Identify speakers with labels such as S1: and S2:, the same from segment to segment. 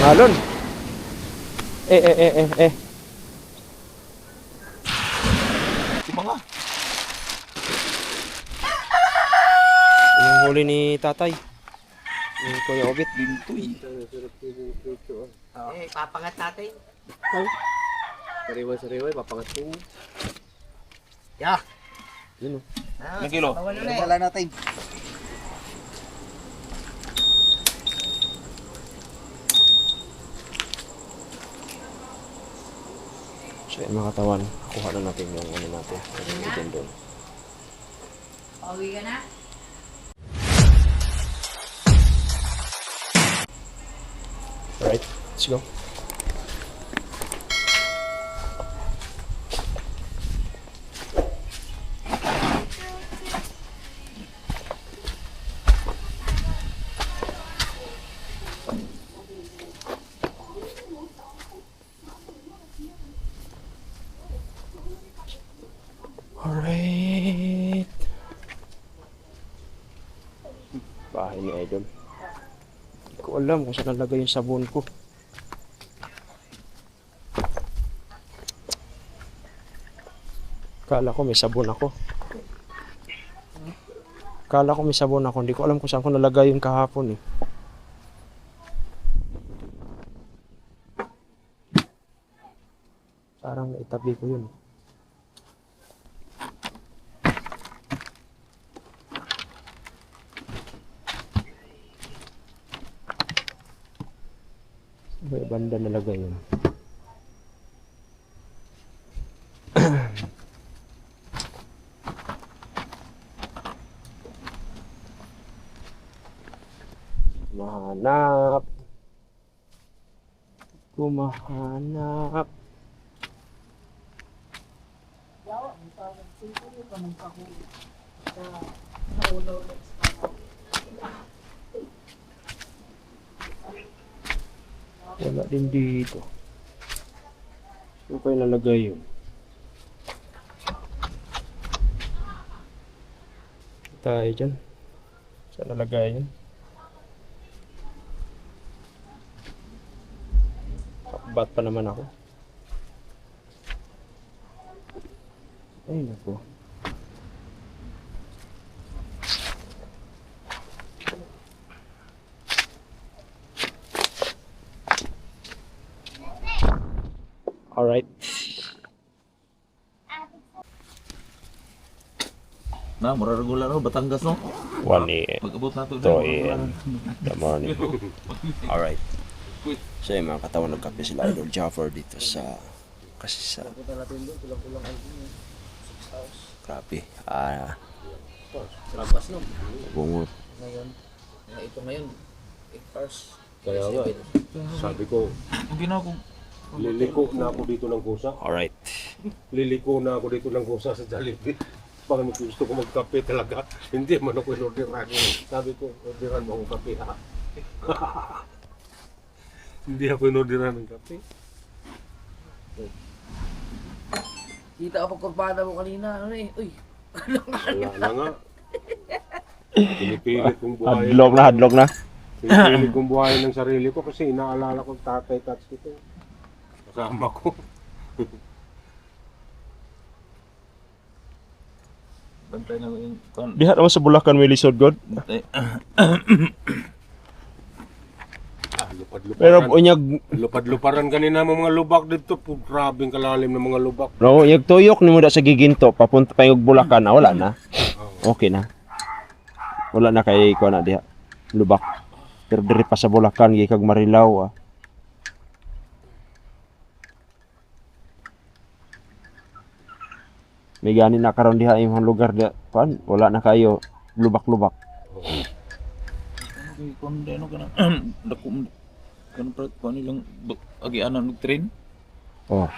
S1: Alon. Eh.
S2: Diba nga?
S1: Yung huli ni tatay. Yung Kuya Obit.
S2: Bintoy.
S3: Papangat natin.
S1: Sariwa, papangat ko.
S3: Yeah.
S1: Yun o.
S2: Ilang kilo?
S3: Wala natin.
S1: So yun mga katawan, kuha na natin yung ano natin. Yung item doon.
S4: Pauwi ka na?
S1: Alright, let's go. Alright. Bahay ni Idol. Hindi ko alam kung saan nalagay yung sabon ko. Kala ko may sabon ako. Hindi ko alam kung saan ko nalagay yung kahapon eh. Parang naitabi ko yun. May banda nalagay yun. Kumahanap. Wala din dito. Saan ko yung nalagay yun? Tayo dyan. Saan nalagay yun? Ba't pa naman ako? Ay naku. Alright.
S2: Na, mura regular no, Batangas no?
S1: 1 a.m.
S2: Pag-abot na ito.
S1: 2 a.m. The morning. Alright. So yung mga katawan nagkape sila Idol Jaffer dito sa kasi sa grabe.
S3: Labas no.
S1: Bungot.
S3: Ngayon. Ito ngayon. 8 hours.
S5: Kaya nga, sabi ko,
S2: Hindi na ako.
S5: liliko na ako dito ng kusa.
S1: Alright.
S5: Liliko na ako dito ng kusa sa Jollibee. Pag gusto ko magkape talaga, hindi man ako inorderan. Sabi ko, orderan mo akong kape ha. Hindi ako inorderan ng kape.
S3: Kita ako pagkurbada mo kanina. Ano eh. Uy.
S5: Wala na nga. Pinipilit kong buhayin.
S1: Hadlok na.
S5: Pinipilit kong buhayin ng sarili ko kasi inaalala ko tatay tats dito. Kasama ko.
S2: Bantay na yung kon.
S1: Diha naman sa Bulacan may lisod god.
S5: Lupad-luparan.
S1: Pero unyag
S5: Lupad-luparan kanina mga lubak dito. Grabing kalalim ng mga lubak.
S1: no, unyag tuyok nimo da sa giginto papunta pa yung Bulacan na wala na. Okay na. Wala na kay ko na diha. Lubak. Pero diri pa sa Bulacan gikag Marilao ah. May gani na karon diha imong lugar diha. Kuan, wala na kayo lubak-lubak.
S2: Kon ano kana. Dako kan prat ko nilang agi anan og train.
S1: Oh.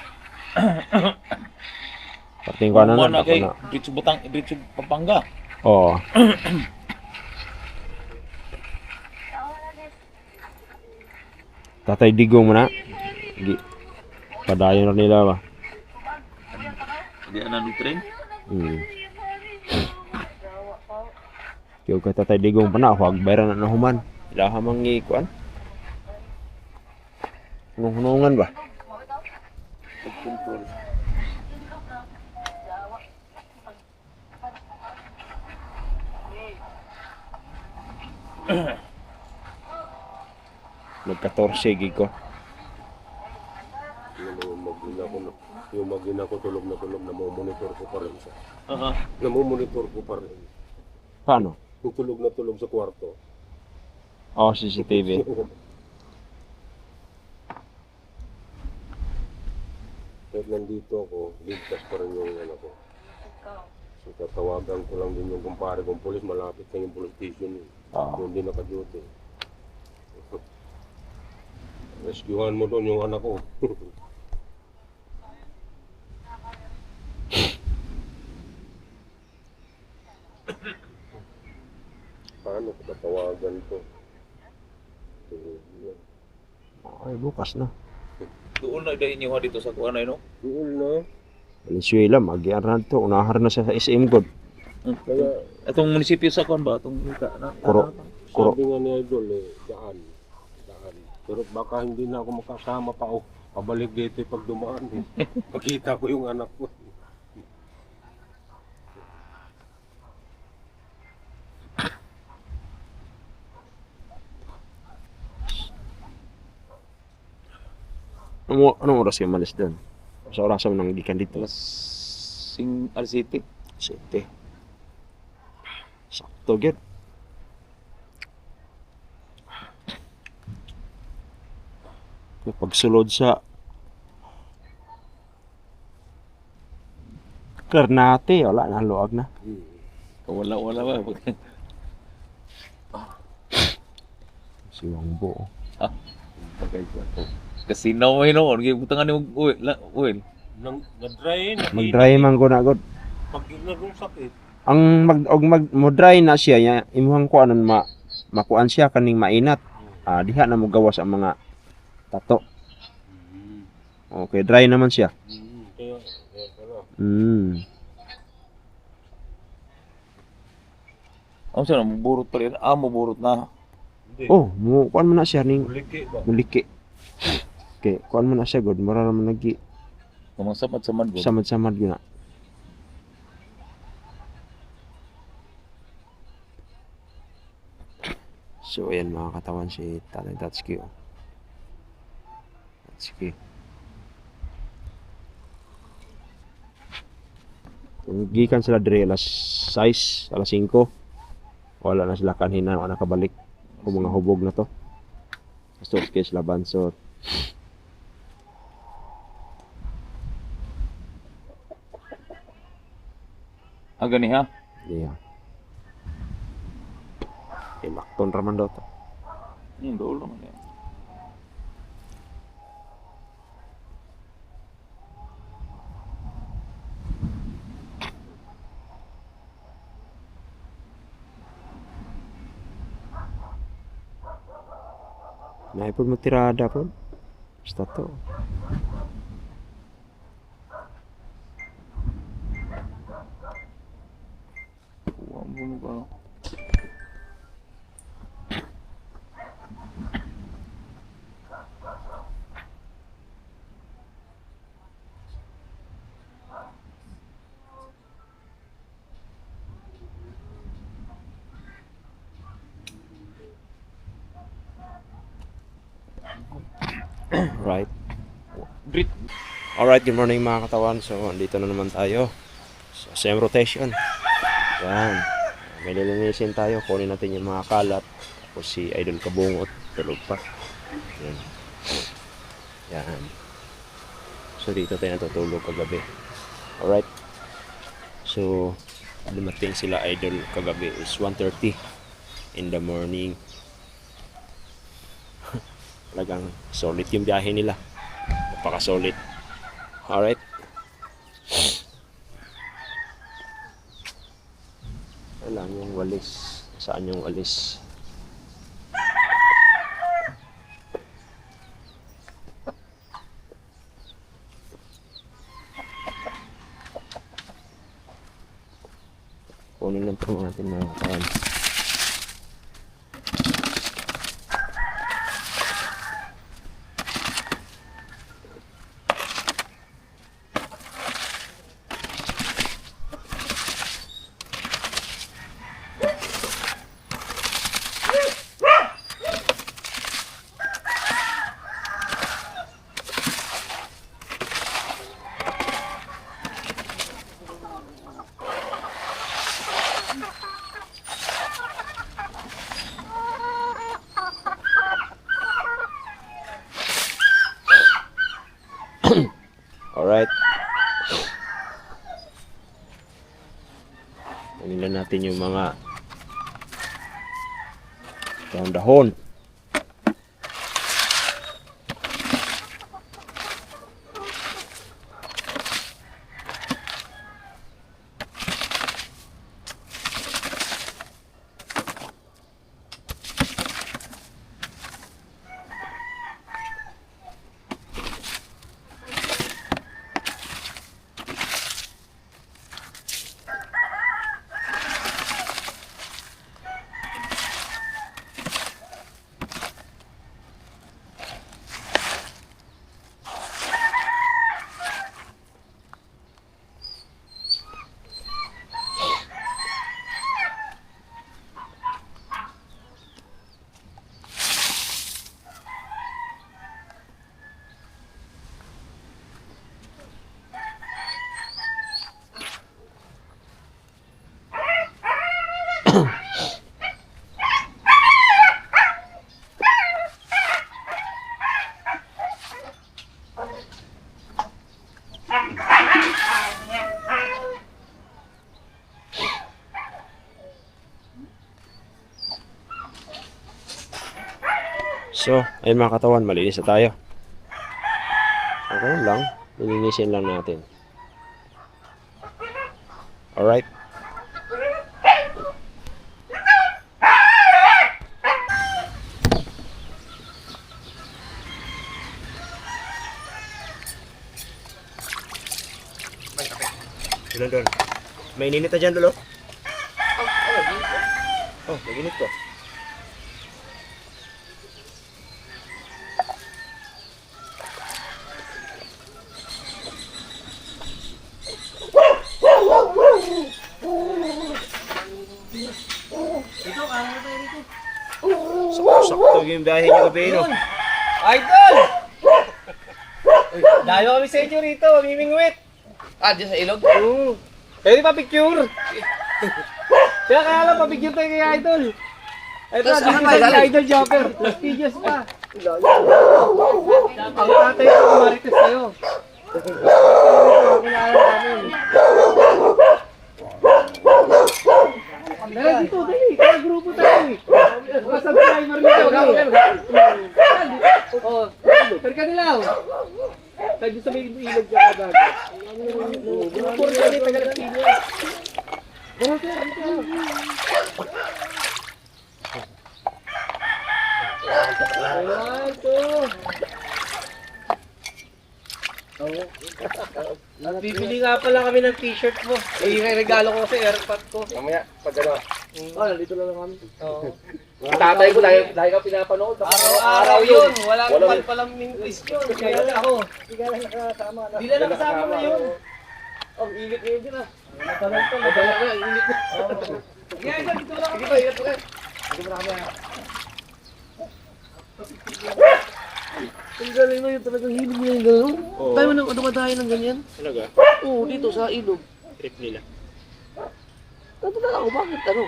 S1: Parting ko na
S2: na kay
S1: na.
S2: dito Butang, dito Pampanga.
S1: Oh. Tatay digong mo na. Padayon na nila ba?
S2: Agi anan og train.
S1: Kaya ka tatay digong pa na. Huwag bayran na nahuman. Ilaha mang ikuan. Hunungan ba?
S2: Pag-control.
S1: Nag-14 gig ko.
S5: Yung magina ko tulog na monitor ko pa rin siya.
S2: Aha.
S5: Namomonitor ko pa rin.
S1: Paano?
S5: Yung tulog na tulog sa kwarto.
S1: Oh, CCTV.
S5: Kahit nandito ako, ligtas pa rin yung ano ko. So tatawagan ko lang din yung kumpare kong pulis, malapit na yung police station. Yung hindi naka-duty. Rescuehan mo doon yung anak ko. Paano ko tatawagan to?
S1: Ay, bukas na.
S2: Doon na dahil niyo dito sa kuha na yun, no?
S5: Doon na.
S1: Venezuela, mag-iarhan to. Unahar na sa SM God.
S5: Kaya
S2: Itong munisipyo sa kuha ba? Itong
S1: Kuro. Kuro.
S5: sabi nga ni Idol daan. Pero baka hindi na ako makasama pa o pabalik dito pag dumaan. Makita ko yung anak ko.
S1: Anong oras kayo malis doon? Sa orasan mo nang gikan dito?
S2: Alas City.
S1: Sete. Sakto, get. Pagsulod sa Karnate, wala na, luag na.
S2: Wala ba?
S1: Si Wangbo.
S2: Kasino mo yun, no? Butangan ni Will.
S5: Nag-dry na.
S1: Mag-dry man ko na god.
S5: Pag nagong sakit.
S1: Ang mo dry na siya, imuhang ko anon makuan siya kaning mainat. Diha na mo gawas ang mga tato. Okay, dry naman siya.
S5: Kaya
S2: Ano siya, maburot pa rin. Maburot na.
S1: Oh, mo kuan man na siya ning
S5: Uliki ba?
S1: muliki. Okay, kuan man na siya god, mura naman lagi
S2: Kamang samad-samad ko.
S1: samad-samad gyud na. So ayan mga katawan si Tatay Tatsuki. Tatsuki. Gikan sila dire alas 6, alas 5. Wala na sila kanina, wala nakabalik. Kung mga hubog na to. Gusto kay sila bansot.
S2: Gani ha?
S1: Yeah. Makton raman daw to.
S2: Doon naman yan.
S1: Naipod mo tirada po. Basta to.
S2: Ano ba?
S1: Right.
S2: Grit.
S1: Alright, good morning mga katawan. So, andito na naman tayo sa same rotation. Yan. May lilinisin tayo. Kunin natin yung mga kalat. Tapos si Idol Kabungot. Tulog pa. Yan. Yan. So, dito tayo natutulog kagabi. Alright. So, dumating sila Idol kagabi is 1:30 in the morning. Talagang solid yung biyahe nila. Napaka-solid. Alright. Alam yung walis. Saan yung walis? Kunin lang po natin mga kawan. natin yung mga dahon. So, ayun mga katawan, malinis na tayo. Okay lang, nilinisin lang natin. Alright. Doon. May ininit na dyan, Lolo? Oh, naginit ko.
S3: Ito, kaya na tayo rito.
S1: Sakto yung biyahe niyo gabi, no?
S3: Idol! Dayo kami sa inyo rito, mimingwit. Ah, dyan sa ilog? Oo. Pwede pa picture. Kaya lang, pa-picture tayo kay Idol. Ito, dito sa Idol Jumper. Last videos pa. Ang tatay ko kumarites sa'yo. Kilala namin. Dali dito, dali. Kaya grupo tayo eh. Mga subscriber nito. Oo. Perka nila. Tayo sa may ilog dyan agad. Grupo rin kami, taga-Lastino. Ayan, ito. Bibili nga pala kami ng t-shirt mo. Eh, yung regalo ko sa airpot ko.
S5: Mamaya, pag ano,
S3: Nandito lang kami. Oo. Tatay ko, lagi ka pinapanood. Araw-araw yun. Walang palang mintis yun. Kaya ako. Hindi ka lang nakasama. Hindi lang nakasama na yun. Oh, ingat ngayon din ah. Matalang to. Matalang na, ingat na. Sige, dito lang kami. Sige pa, ingat pa kayo. Sige pa na kami ah. Ang galing mo yun, talagang hilig mo yung gano'n. Tayo mo nang dumadayo ng ganyan.
S1: Talaga?
S3: Oo, dito sa ilog.
S1: Trip nila.
S3: Tatanda ako, bakit ano?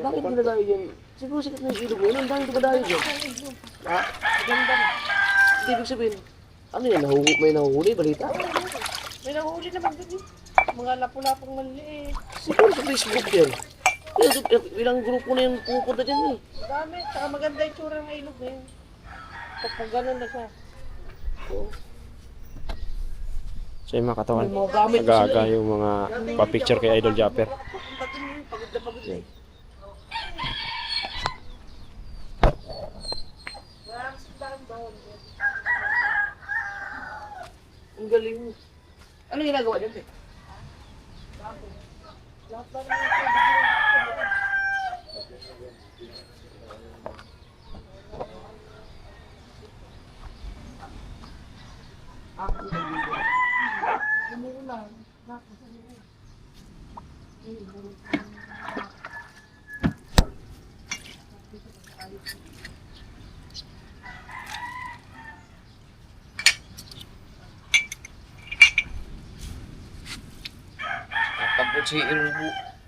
S3: Bakit dinadayo yan? Siguro sikat na yung ilog mo yun, ang dami dumadayo dyan. Ha? Ganda na. Ibig sabihin, ano yan, may nahuhuli, balita?
S6: May nahuli naman din eh. Mga lapu-lapong maliit.
S3: Siguro sa Facebook yan. Ilang grupo na yung pupunta dyan eh.
S6: Dami. Saka maganda yung tsura ng ilog eh. Pag ganun na siya.
S1: So yung mga katawan,
S3: May mga gamit pa sila
S1: aga-aga yung mga pa-picture kay Idol Japper.
S6: Pagod na pagod.
S1: Yan.
S3: Ang galing mo. Ano ginagawa dyan eh? Tapos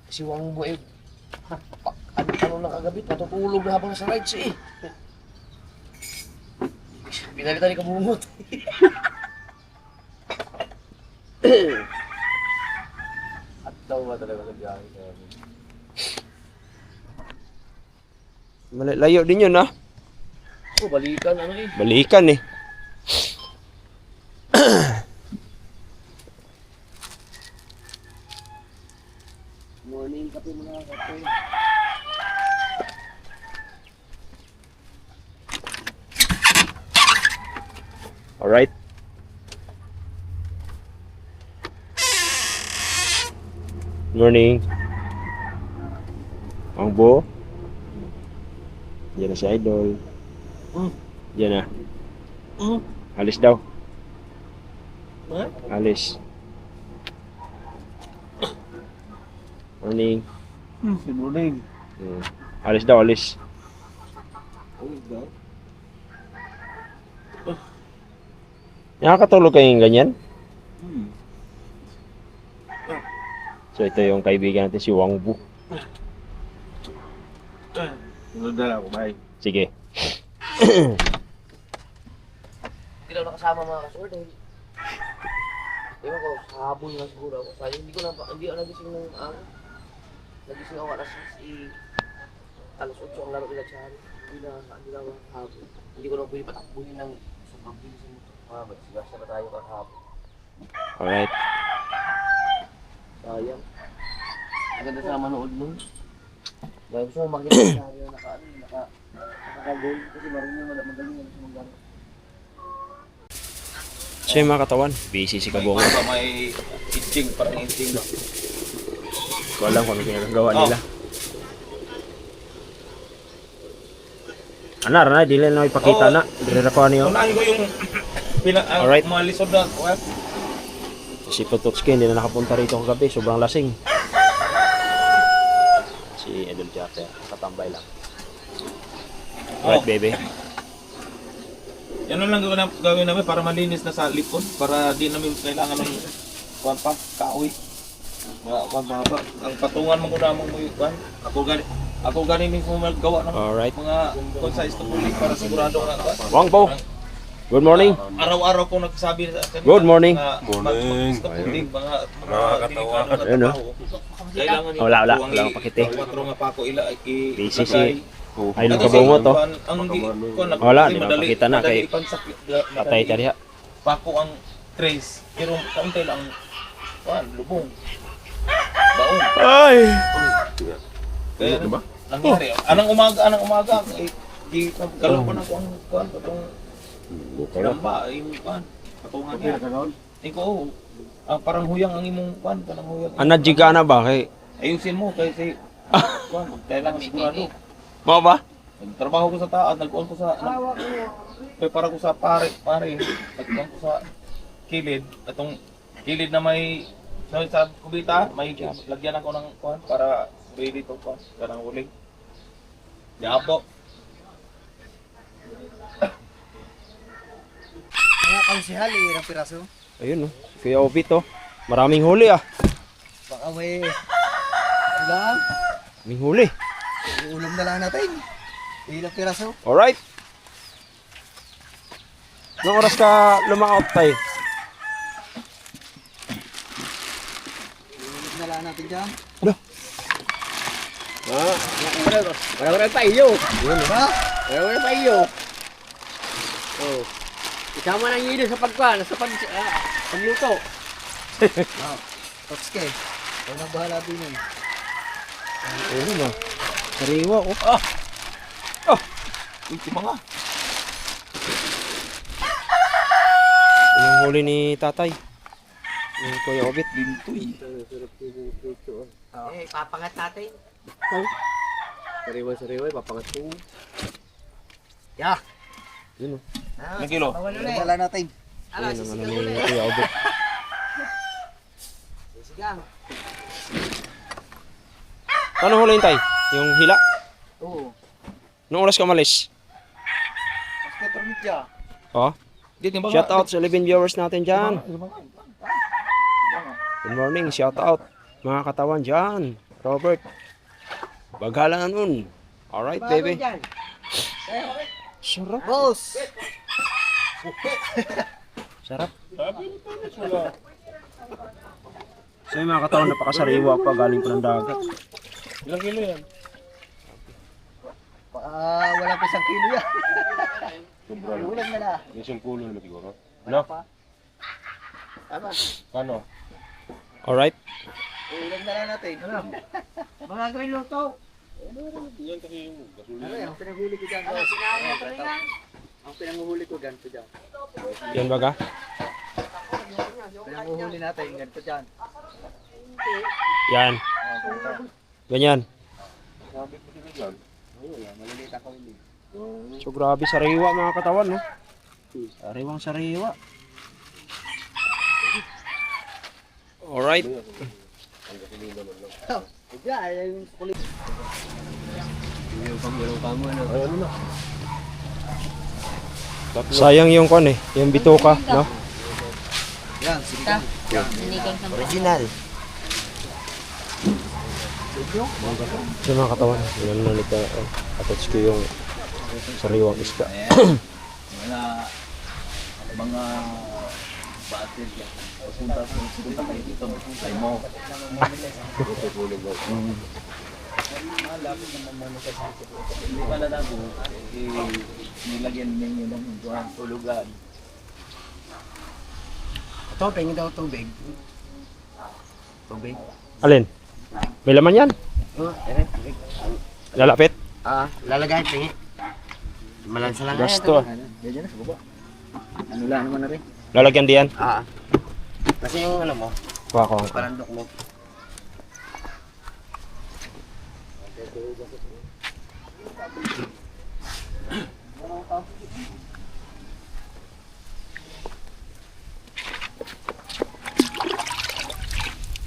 S3: si Wang Bo eh. Ano na kagabi, matutulog na habang sa rides eh. Pinalitan ni Kabungot. At daw ba talaga sa biyahe namin?
S1: Layo din yun, ha?
S3: Oh, balikan, ano eh.
S1: Balikan, eh.
S3: Morning kape mga kape.
S1: Alright. Morning. Ang bo. Diyan na si Idol. Diyan na. Alis daw.
S3: Ha?
S1: Alis. Morning.
S2: Good morning.
S1: Alis daw, alis. Nakakatulog kayong ganyan? So ito yung kaibigan natin si Wangbu.
S2: Sunod na lang ako, bye.
S1: Sige.
S3: Hindi daw nakasama mga kasur dahil ewan ko, sa habol na siguro ako. Sayang, hindi ako nagising ng nagising ako alas 8 ang laro nila sa hari. Hindi na habol. Hindi ko na pwede patakbuhin ng sobrang bilis ng motor. Magsigasya na tayo kahapon.
S1: Alright.
S3: Sayang. Ang ganda sa manood nun. Dahil gusto ko makita sa hari na naka-goal. Kasi marunong magaling yan sa mga gano'n.
S1: So yung mga katawan, busy si Kabungo.
S2: May may itching, parang itching.
S1: Ko alam kung ano ginagawa nila. Anar na, dili na ipakita na. Dili na ko niyo.
S2: Unahin ko yung
S1: Alright.
S2: mga lisod na. Well,
S1: Si Pototski hindi na nakapunta rito kagabi, sobrang lasing. Si Idol Jater, katambay lang. Alright, baby.
S2: yan lang gawin namin para malinis na sa likod. Para di namin kailangan ng kuwan pa, kahoy. Ang patungan mo kuna mo yung kuwan. Ako gani mismo maggawa ng
S1: Alright.
S2: mga concise to pulik para sigurado nga kuwan.
S1: Wangpo, good morning.
S2: Araw-araw ko nagsabi sa akin.
S1: Good morning.
S5: Morning.
S2: Mga
S5: katawa.
S1: Ayun, no?
S2: Kailangan
S1: Wala akong pakite.
S2: Kwatro nga pa ako
S1: Busy si Idol Kabungo to. Wala, di mapakita na kay Tatay Tariha.
S2: Pako ang trace, pero kaunti lang lubong. Baon.
S1: Ay!
S2: Kaya nangyari. Anong umaga, di galaw pa na kung kuan patong namba yung kuan. Patungan niya. Ikaw, parang huyang ang imong kuan, parang huyang.
S1: Anajiga na ba kay?
S2: Ayusin mo kasi kuan, kailangan sigurado.
S1: Mo ba?
S2: Nagtrabaho ko sa taas, nagkuhan ko sa prepara ko sa pare, nagkuhan ko sa kilid, atong kilid na may sa kubita, may lagyan ako ng kuhan para ready to kuhan, kanang uling. Yapo.
S7: Mga kansihal, ilang piraso.
S1: Ayun, no. Kuya Obito. Maraming huli, ah.
S7: Baka may ulam.
S1: Maraming huli.
S7: Ulam na lang natin. Ilang piraso.
S1: Alright. Anong oras ka lumangout tayo?
S7: Ulam na lang natin dyan.
S3: Wala pa iyo.
S7: Diba?
S3: Wala pa iyo. Oh. Isama ng yelo sa pagkuhan, sa pagluto.
S7: Totske. Ikaw na bahala din yun.
S1: Ayun, no. Sariwa, oh.
S2: Ito mga.
S1: Yung huli ni tatay. Yung Kuya Obit.
S2: Lintoy.
S7: Papangat natin.
S3: Sariwa, papangat ko.
S7: Yeah.
S1: Yun, oh.
S2: Ilang kilo?
S7: Ulam na lang natin.
S1: Ayun ang ano ni Kuya Obit.
S7: Sigang.
S1: Paano huli tayo? Yung hila?
S7: Oo.
S1: Anong oras ka malis?
S7: Totske Tormidya.
S1: Oh. Shout out sa 11 viewers natin dyan. Good morning, shout out. Mga katawan dyan. Robert. Baghala nun. Alright, baby. Sarap.
S7: Boss!
S1: Sarap. So yung mga katawan, napakasariwa pa galing pa ng dagat.
S2: Ilang kilo yan?
S7: Wala pa isang kilo yan.
S5: Sobra na.
S7: Ulam na lang.
S5: Isang kulo naman siguro. No?
S7: Tama.
S5: Paano?
S1: Alright.
S7: Ulam na lang natin. Ano?
S6: Mga grilo to.
S5: Yan kasi yung
S7: Ano
S5: gasolina.
S7: yan? Ang pinanghuli ko dyan.
S6: Sinabi ko rin yan.
S7: Ang pinanghuli ko ganito dyan.
S1: Yan baga?
S7: Pinanghuli natin ganito dyan.
S1: Yan. Ganyan.
S5: Sabi ko sila dyan.
S7: Maliliit ako hindi.
S1: So grabe sariwa mga katawan, no? Sariwang sariwa. Alright.
S5: Ang gasolina man lang.
S7: Kaya yung kulit.
S5: Ay, ano na?
S1: Sayang yung kon eh, yung bituka, no?
S7: Yan, sige.
S4: Sinigang sa
S7: Original.
S1: Yung mga katawan, yun na attach ko yung sariwang isda.
S2: Mga batil yan. Punta kayo dito, magpuntay mo. Hindi pala na po, nilagyan ninyo ng tulugan.
S7: Ito, pingin daw tubig. Tubig.
S1: Alin? May laman yan?
S7: Tubig.
S1: Lalapit?
S7: Lalagay, pingin. Malansa lang.
S1: Gasto.
S7: Diyan na, sa baba. Ano lang naman na rin.
S1: Lalagyan diyan?
S7: Kasi yung ano mo,
S1: Kuha ko.
S7: parandok mo.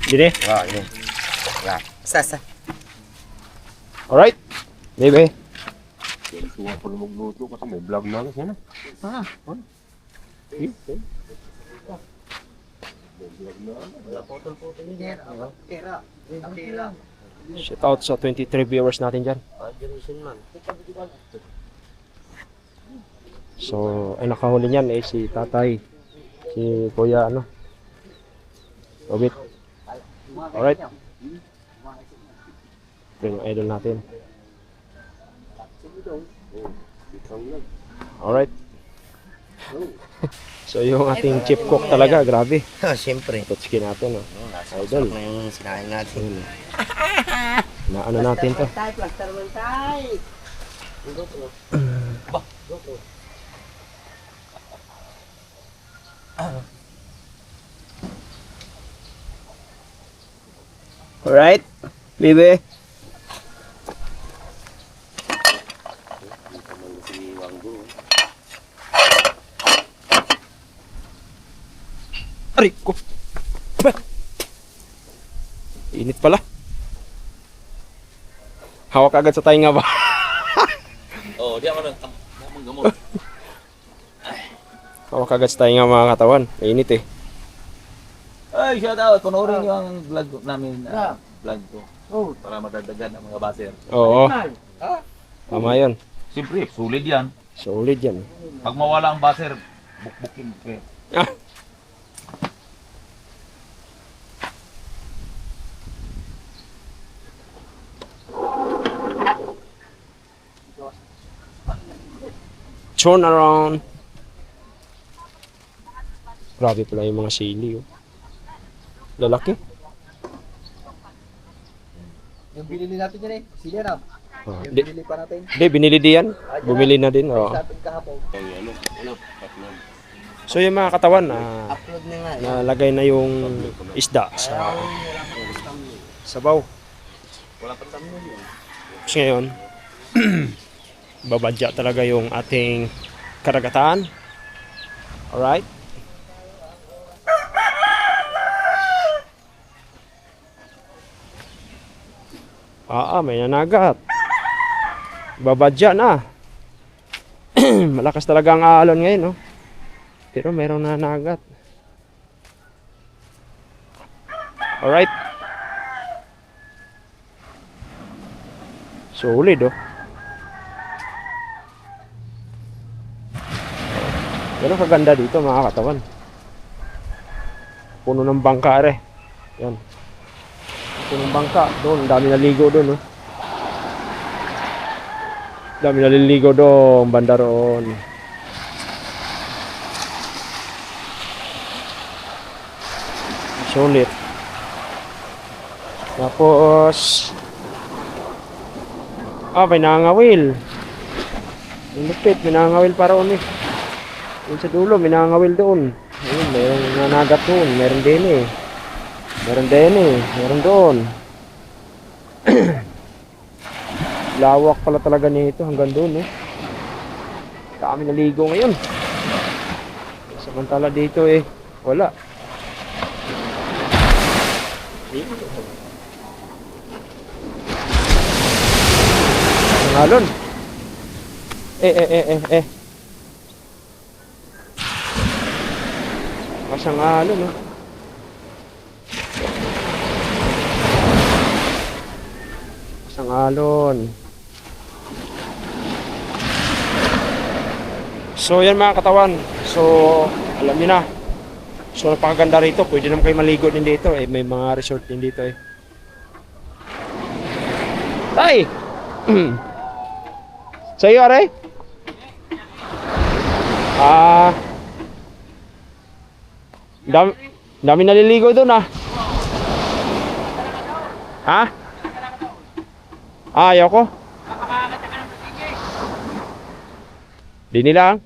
S1: Dini?
S7: Ini. Wah, sasa.
S1: Alright. Baby.
S5: Kaya tuwa ko na magluto kasi may vlog na kasi na. May vlog na.
S7: Potol-potol yung gera. Kera. Kera.
S1: Shout out sa 23 viewers natin dyan.
S7: Generation man.
S1: So, ay nakahuli niyan eh si tatay. Si kuya ano. Robit. Alright. Yung idol natin. Alright. So yung ating chip cook talaga, grabe.
S7: Siyempre.
S1: Tutski natin, oh.
S7: Nasa
S1: Idol.
S7: na yung sinain natin.
S1: Na ano natin to.
S6: Tay, plaster man tay.
S1: Alright, baby. Aray ko. Ba? Init pala. Hawak agad sa tainga ba?
S2: Oo, di ako nang gamot.
S1: Hawak agad sa tainga mga katawan. Init eh.
S2: Ay, shout out. Panoorin nyo ang vlog namin. Vlog ko. Para madagdagan ang mga baser.
S1: Oo. Tama yun.
S2: Siyempre, sulit yan.
S1: Solid yan.
S2: Pag mawala ang baser, bukbukin ko.
S1: Ah. Turn around. Grabe pala yung mga sili. Oh. Lalaki.
S7: Yung binili natin dyan eh. Sili na.
S1: Oh,
S7: Yung
S1: di,
S7: binili pa natin.
S1: binili di yan. Bumili na din. Oh.
S7: Sa atin kahapon.
S1: So yung mga katawan,
S7: Upload na nga.
S1: nalagay na yung isda sa sabaw. Tapos ngayon, babadya talaga yung ating karagatan. Alright? May nanagat. Babadya na. Malakas talaga ang alon ngayon, no? Pero meron nanagat. Alright. Solid, oh. Ganun kaganda dito mga katawan. Puno ng bangka re. Yan. Puno ng bangka. Doon, ang dami naligo doon, oh. Dami naliligo doon, banda roon. Sulit. Tapos may nangangawil. Ang lupit, may nangangawil pa roon eh. Yung sa dulo, may nangangawil doon. Ayun, mayroong nanagat doon. Meron din eh. Meron doon. Lawak pala talaga nito hanggang doon eh. Dami naligo ngayon. Samantala dito eh, wala. Ngalon. Masangalon oh. Masangalon. So yan mga katawan. So alam niyo na. So napakaganda rito. Pwede naman kayo maligo din dito eh. May mga resort din dito eh. Tay! Sa iyo aray? Dami naliligo doon ah. Ha? Ayaw ko. Di nila.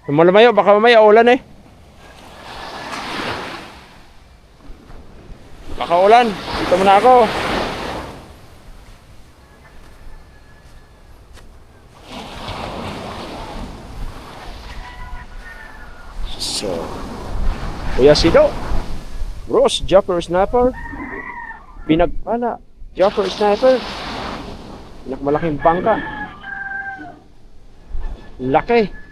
S1: Lumalayo, baka mamaya ulan eh. Baka ulan. Dito muna ako. So, Kuya Sido, Ross, Jumper Sniper, Pinagpala, Jumper Sniper, pinakamalaking bangka. Laki.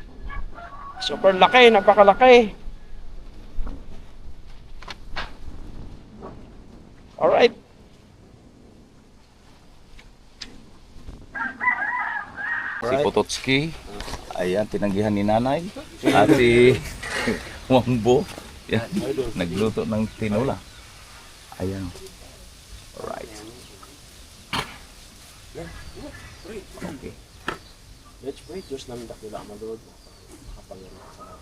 S1: Super laki, napakalaki. Alright.
S2: Si Pototski, ayan, tinanggihan ni nanay. At si Wangbo, yan, nagluto ng tinola. Ayan. Alright. Okay.
S1: Let's pray. Diyos namin dakila malod. Kapangyarihan sa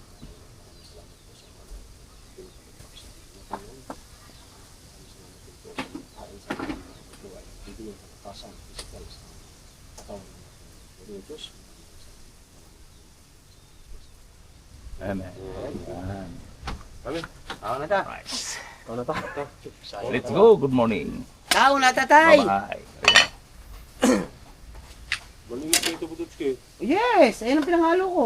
S2: Amen.
S3: Ako na ta.
S2: Nice.
S1: Ano na ta?
S2: Let's go. Good morning.
S3: Tao na tatay.
S2: Bye-bye. Ayan.
S5: Maligit na ito, Bututski.
S3: Yes, ayun ang pinanghalo ko.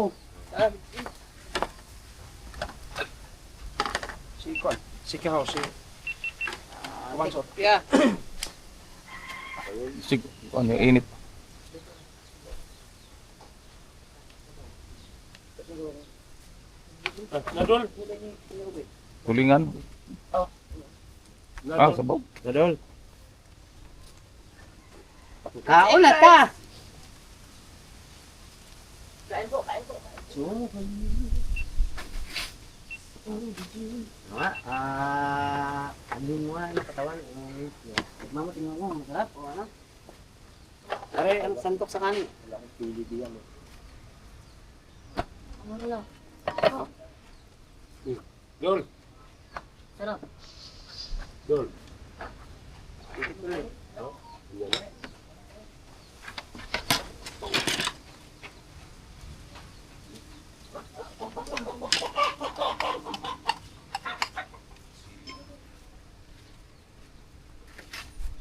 S1: Si Kahaw, si Kumansot.
S3: Yeah.
S2: Sig, ano yung init?
S5: Nadol.
S2: Tulingan? Sabaw.
S1: Nadol.
S3: Kao na ta. Ano mo ano katawan? Mama tingnan mo, masarap o ano? Are, ang santok sa kanin.
S1: Wala akong pili diyan.
S3: Ano lang?
S5: Dol.
S3: Sarap.
S5: Dol.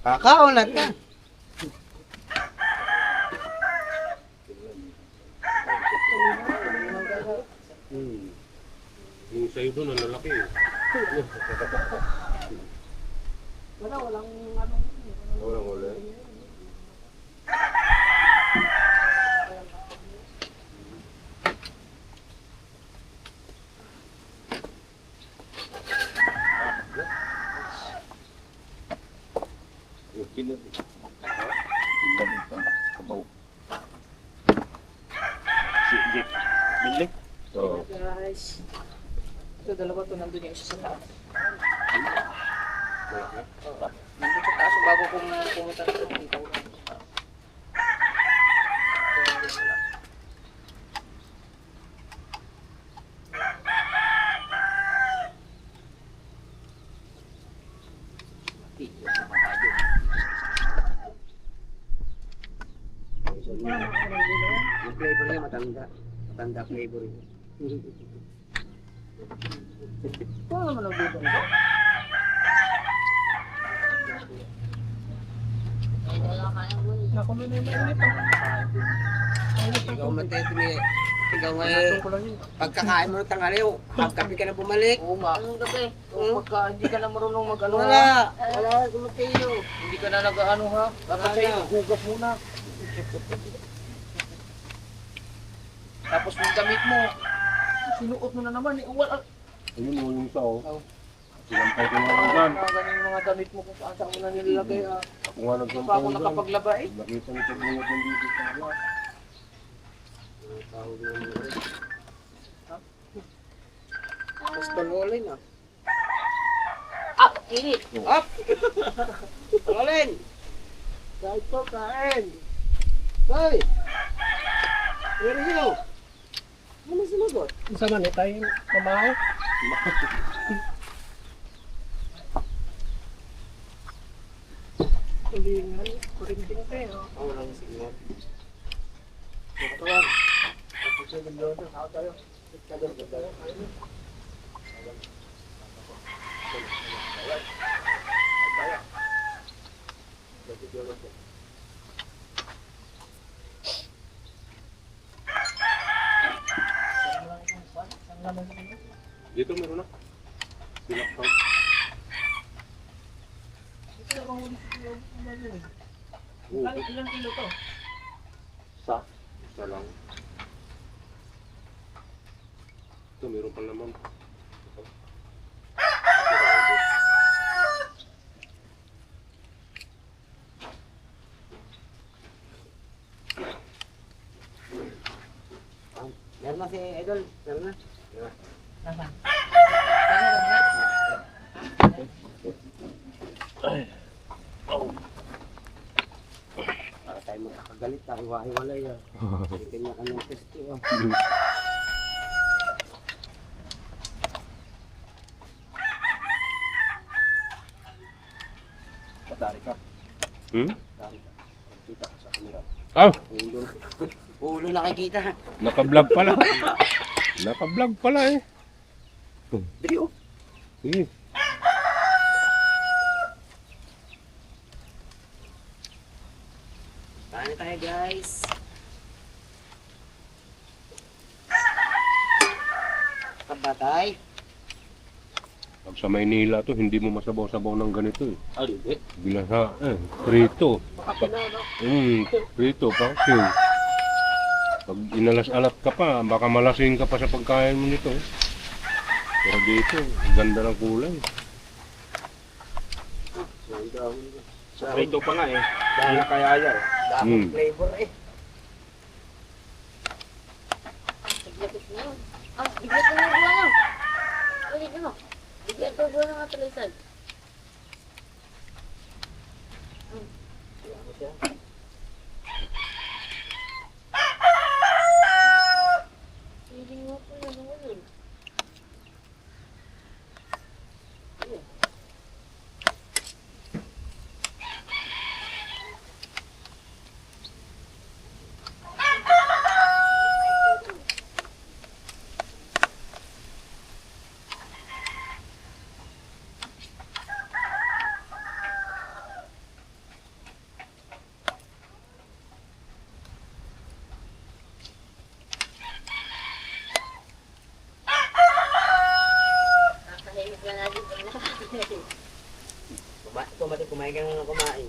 S3: Kakao na ta.
S5: Yung sa'yo doon, ang lalaki.
S3: Walang
S5: Wala.
S2: Sabaw.
S1: Bilik.
S2: So,
S3: guys. Ito dalawa to nandun yung isa sa taas. Nandun sa taas bago pumunta na ito. flavor niya matanda. Matanda flavor niya. Kung naman ang dito nito?
S6: Nakulo na yung mainit ah.
S3: Ikaw matete ikaw ngayon. Pagkakain mo ng tanghali, hagkapi ka na bumalik. Oo nga. Anong gabi? Pagka hindi ka na marunong mag-ano ha? Wala. Gumatiyo. Hindi ka na nag-ano ha? Dapat sa'yo, hugas muna. Tapos yung damit mo, sinuot mo na naman. Wala.
S5: Ayun mo yung tao. Sinampay ko na lang dyan.
S3: Ganun yung mga damit mo kung saan mo na nilalagay ha.
S5: Ako nga
S3: Hindi pa
S5: nagsampay
S3: ako
S5: dyan.
S3: nakapaglaba eh.
S5: Nakita ni Pabungot yung dito sa akin.
S3: Gusto mo ulit ah.
S6: Ah, init.
S3: Up! Alin! Kahit po, kain! Hoy! Where are you? Ano sinagot?
S6: Sama na tayo mamahaw. Kulingan, kurinting tayo.
S3: Ang walang signal. Katawan. Tapos sa biglo na, ako tayo. Tagal ka tayo.
S5: Dito meron na. Sinaktaw.
S6: Ilang kilo to?
S5: Isa lang. Ito meron pa naman.
S3: Meron na si Idol. Meron na. Para tayo magkakagalit tayo. Iwa-iwalay ah. Kanya kanyang testi ah.
S2: Patari ka.
S5: Hmm?
S3: Kita ko sa kamera.
S5: Ah!
S3: Ulo. Ulo nakikita.
S5: Naka-vlog pala. Naka-vlog pala eh.
S3: Dali oh.
S5: Sige.
S3: Paano tayo guys? Kabatay.
S5: Pag sa Maynila to, hindi mo masabaw-sabaw ng ganito eh.
S2: Ah, hindi.
S5: Bilasa, prito. Prito, paksiw. Pag inalas-alat ka pa, baka malasing ka pa sa pagkain mo nito. Pero dito, ganda ng kulay.
S1: Sa prito pa nga eh. Dahil nakayaya eh.
S3: Daming flavor eh.
S6: Biglat mo. Ah, biglat mo na buwan lang. Ulit mo. Biglat mo buwan ng atalisan. Feeling mo po na naman. Nakahimik na natin.
S3: Kumain ka na kumain.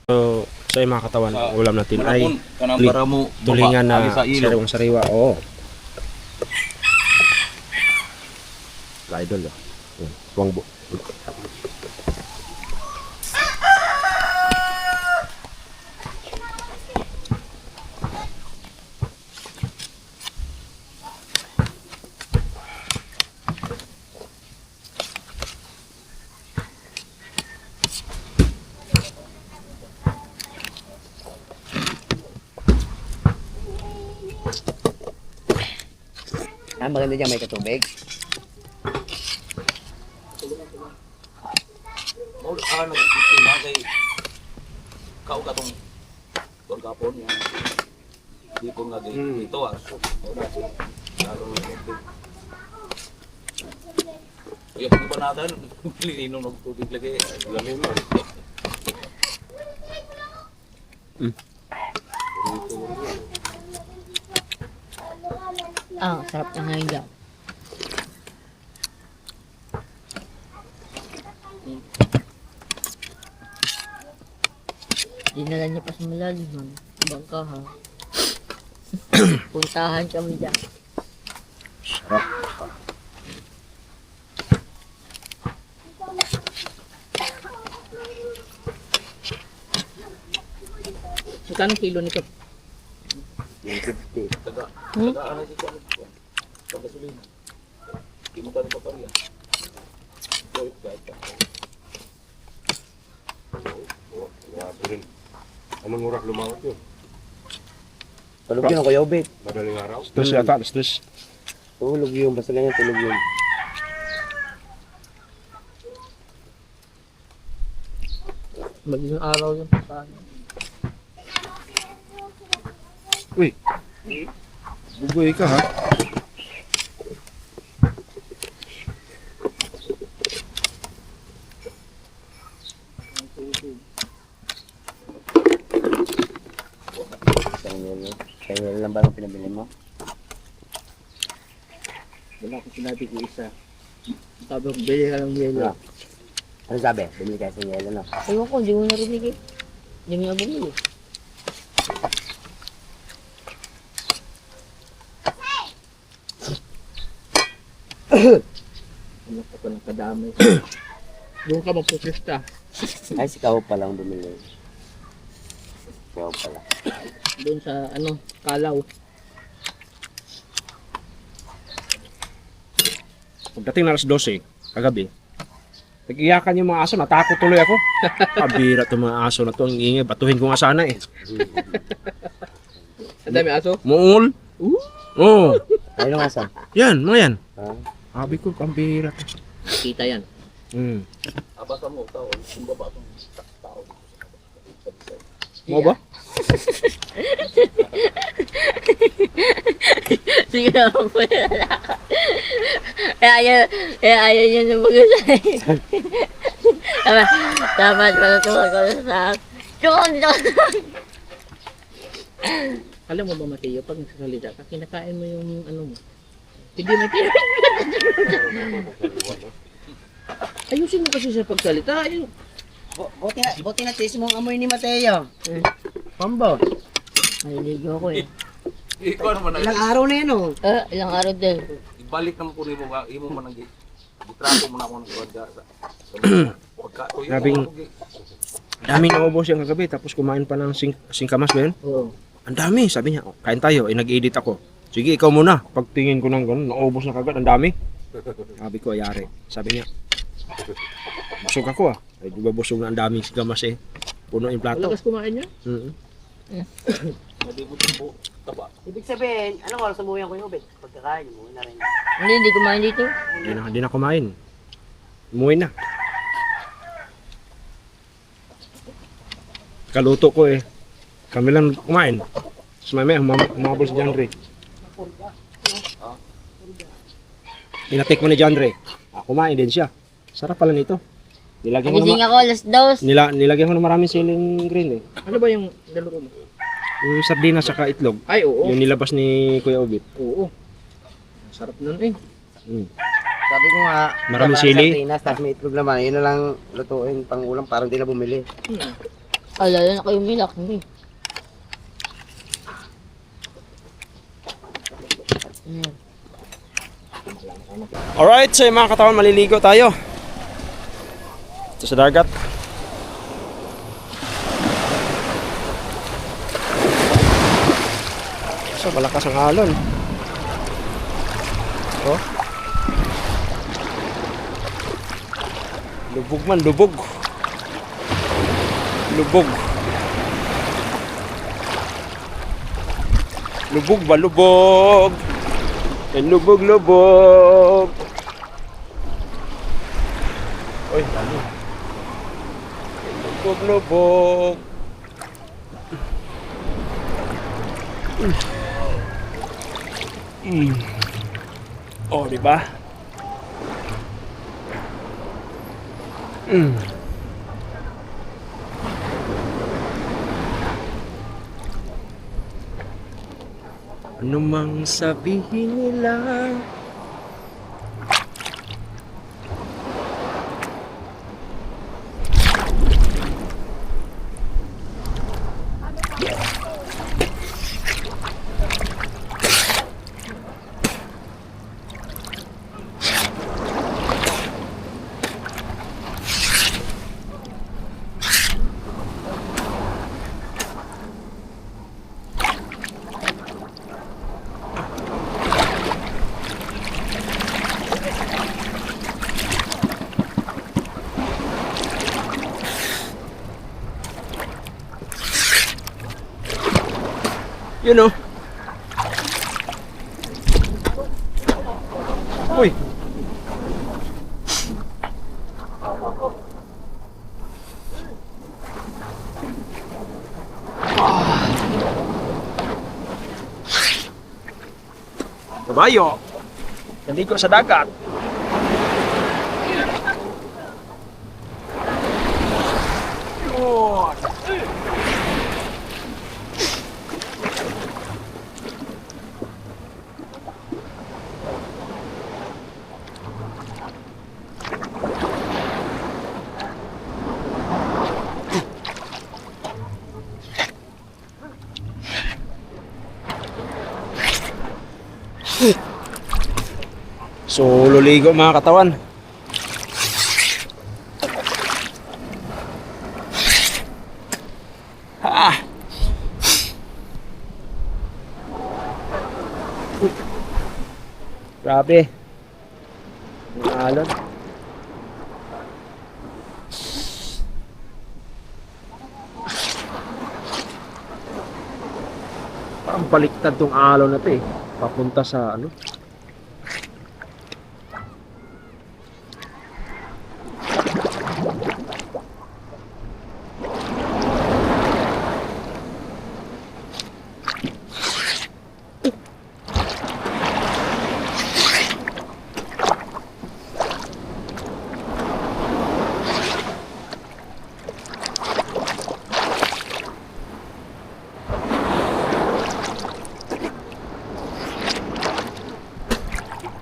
S1: So, sa mga katawan, ang ulam natin ay
S2: kanang
S1: Kli-
S2: para mo
S1: tulingan na
S2: sa ilog.
S1: sariwang sariwa. Oo. Idol ah. Tuwang
S3: Ah, maganda dyan may katubig.
S2: Nagtitimba kay may kaugatong torgapon yan. Di po nga dito ah. Lalo na ito. Kaya kung iba natin, pilinom ng tubig lagi. Lalim mo.
S6: Sarap na ngayon dyan. Dinala niya pa sa malalim, man. Bangka, ha? Puntahan kami dyan.
S3: Magkano kilo nito?
S2: Taga, ano si Kwan? Pagasolina. Hindi mo tayo papariya. Wait, kahit ka.
S5: Grabe rin. Anong oras lumawat yun?
S1: Tulog yun, Kuya Obet.
S5: Madaling araw?
S1: Dos yata, dos.
S8: Tulog yun, basta lang yung tulog yun.
S3: Magiging araw yung puntahan.
S1: Uy. Bugoy ka ha.
S8: Kaya lang ba ang pinabili mo?
S3: Wala ko sinabi ko isa. Sabi ko, bili ka ng yelo.
S8: Ano sabi? Bumili kayo sa yelo, no?
S6: Ewan ko, hindi mo narinig eh. Hindi mo na bumili.
S3: Ano ka pa ng kadamay. Doon ka magpusista.
S8: Ay, si Kao pa lang bumili. Kao pala.
S3: Doon sa ano, Kalaw.
S1: Pagdating na alas 12, kagabi, nag-iyakan yung mga aso, natakot tuloy ako. Pabira itong mga aso na to, ang ingay, batuhin ko nga sana eh.
S3: Ang dami aso.
S1: Muungol. Oo.
S8: Ayun ang asa.
S1: Yan, mga yan.
S8: Ha?
S1: Sabi ko, pambira.
S3: Kita yan.
S2: Abasa mo, tao. Yung baba itong tao.
S1: Mo ba?
S6: Sige naman po yung lalakad. Kaya ayaw niya na mag-usay. Dapat pala tumagal sa akin.
S3: Alam mo ba, Mateo, pag nagsasalita ka, kinakain mo yung ano mo. Hindi mo ayusin mo kasi sa pagsalita.
S8: Buti na taste mo ang amoy ni Mateo. Pambo.
S6: Maliligo ako eh.
S2: Ikaw naman
S8: Ilang araw na yan, oh.
S6: Ilang araw din.
S2: ibalik naman po mo ba, imo man ang gitrato mo na ako ng sa pagkatuyo.
S1: Grabing dami na ubos yung kagabi, tapos kumain pa ng singkamas ba yun?
S3: Oo.
S1: Ang dami, sabi niya, kain tayo, nag-edit ako. Sige, ikaw muna. Pagtingin ko ng ganun, naubos na kagad, ang dami. Sabi ko, ayari. Sabi niya, busog ako ah. Ay, di ba busog na ang daming singkamas eh. Puno yung plato.
S3: Malakas kumain niya.
S2: Madibot po taba.
S8: Ibig sabihin, anong oras umuwi ang Kuya Obet? Pagkakain, umuwi na rin.
S6: Hindi kumain dito.
S1: Hindi na kumain. Umuwi na. Kaluto ko eh. Kami lang kumain. Tapos may humabol si John Ray. Inatik mo ni John Ray. Kumain din siya. Sarap pala nito. Nilagyan ko
S6: Nagising
S1: na
S6: ako alas 2.
S1: nilagyan ko na maraming siling green eh.
S3: Ano ba yung daluro mo?
S1: Yung sardinas saka itlog.
S3: Ay, oo.
S1: Yung nilabas ni Kuya Obit.
S3: Oo. Sarap nun eh.
S8: Sabi ko nga,
S1: Maraming
S8: parang
S1: sili.
S8: sardinas, tapos may itlog naman. Yun na lang lutuin pang ulam, parang di na bumili.
S6: Alala na kayo milak. Hindi.
S1: Alright, so yung mga katawan, maliligo tayo. Ito sa dagat. So, malakas ang alon. Oh. Lubog man, lubog. Lubog. Lubog ba? Lubog. Lubog, lubog. Oy, dami. Lubog-lubog. Oh, di ba? Ano mang sabihin nila, you know. Uy. Kabayo. Naligo sa dagat. Yun. So, luligo mga katawan. Ah! Grabe. Ang alon. Parang baliktad tong alon na to eh. Papunta sa ano.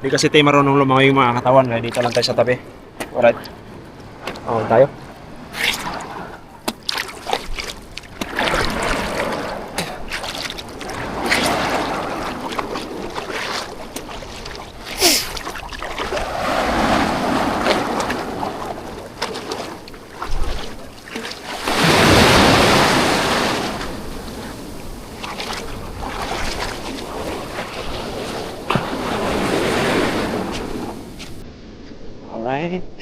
S1: Hindi kasi tayo marunong lumangoy yung mga katawan, kaya dito lang tayo sa tabi. Alright. Tayo. Alright.